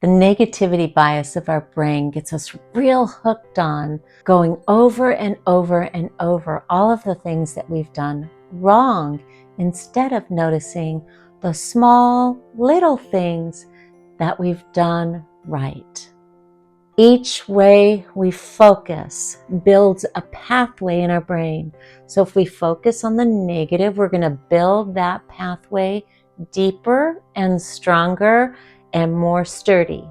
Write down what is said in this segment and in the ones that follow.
The negativity bias of our brain gets us real hooked on going over and over and over all of the things that we've done wrong instead of noticing the small little things that we've done right. Each way we focus builds a pathway in our brain. So if we focus on the negative, we're going to build that pathway deeper and stronger and more sturdy.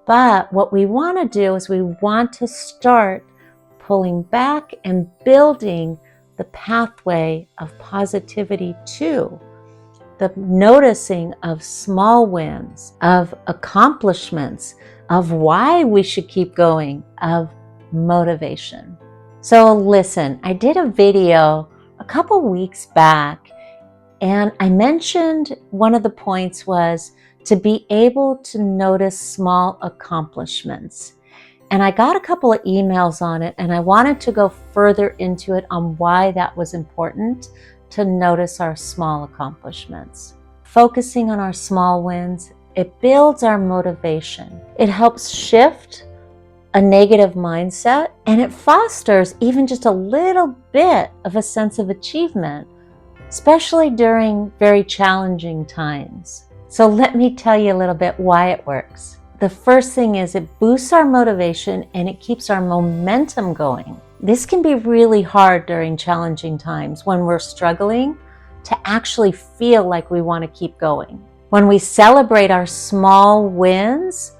But what we want to do is we want to start pulling back and building the pathway of positivity too. The noticing of small wins, of accomplishments, of why we should keep going, of motivation. So listen, I did a video a couple weeks back and I mentioned one of the points was to be able to notice small accomplishments. And I got a couple of emails on it and I wanted to go further into it on why that was important to notice our small accomplishments. Focusing on our small wins, it builds our motivation. It helps shift a negative mindset and it fosters even just a little bit of a sense of achievement, especially during very challenging times. So let me tell you a little bit why it works. The first thing is it boosts our motivation and it keeps our momentum going. This can be really hard during challenging times when we're struggling to actually feel like we want to keep going. When we celebrate our small wins,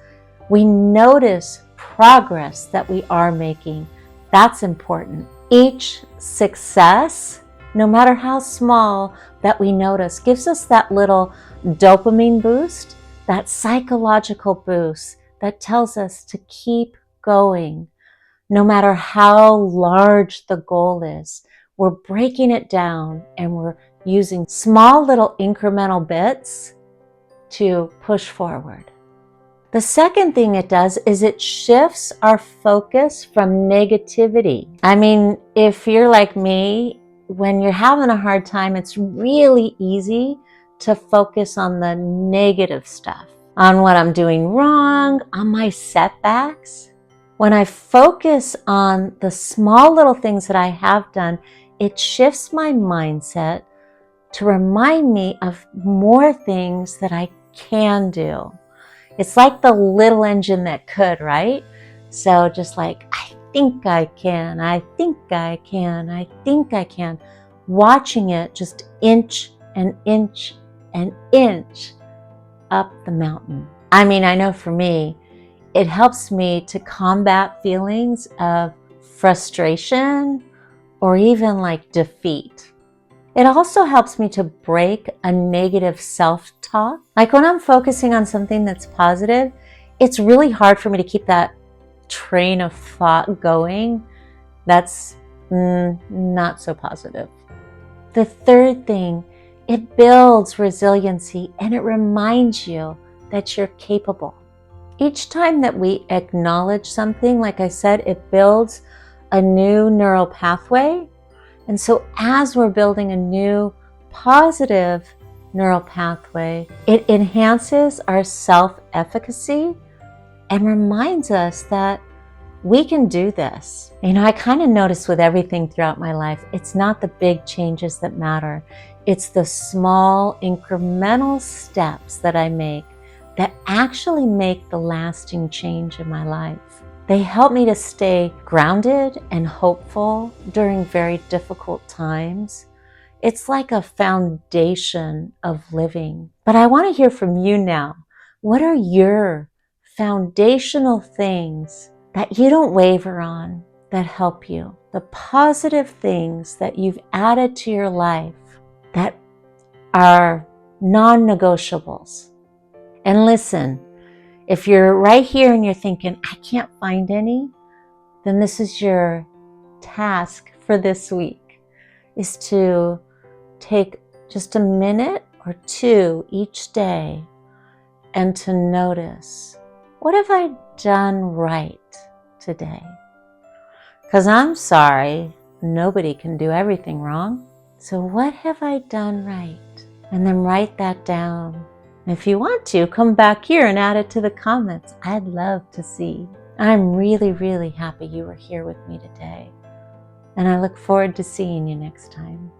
we notice progress that we are making. That's important. Each success, no matter how small, that we notice gives us that little dopamine boost, that psychological boost that tells us to keep going. No matter how large the goal is, we're breaking it down and we're using small little incremental bits to push forward. The second thing it does is it shifts our focus from negativity. I mean, if you're like me, when you're having a hard time, it's really easy to focus on the negative stuff, on what I'm doing wrong, on my setbacks. When I focus on the small little things that I have done, it shifts my mindset to remind me of more things that I can do. It's like the little engine that could, right? So just like, I think I can, I think I can, I think I can. Watching it just inch and inch and inch up the mountain. I mean, I know for me, it helps me to combat feelings of frustration or even like defeat. It also helps me to break a negative self-talk. Like when I'm focusing on something that's positive, it's really hard for me to keep that train of thought going that's not so positive. The third thing, it builds resiliency and it reminds you that you're capable. Each time that we acknowledge something, like I said, it builds a new neural pathway. And so as we're building a new positive neural pathway, it enhances our self-efficacy and reminds us that we can do this. You know, I kind of notice with everything throughout my life, it's not the big changes that matter. It's the small incremental steps that I make that actually make the lasting change in my life. They help me to stay grounded and hopeful during very difficult times. It's like a foundation of living. But I want to hear from you now. What are your foundational things that you don't waver on that help you? The positive things that you've added to your life that are non-negotiables. And listen, if you're right here and you're thinking, I can't find any, then this is your task for this week, is to take just a minute or two each day and to notice, what have I done right today? Because I'm sorry, nobody can do everything wrong. So what have I done right? And then write that down. If you want to, come back here and add it to the comments. I'd love to see. I'm really, really happy you were here with me today. And I look forward to seeing you next time.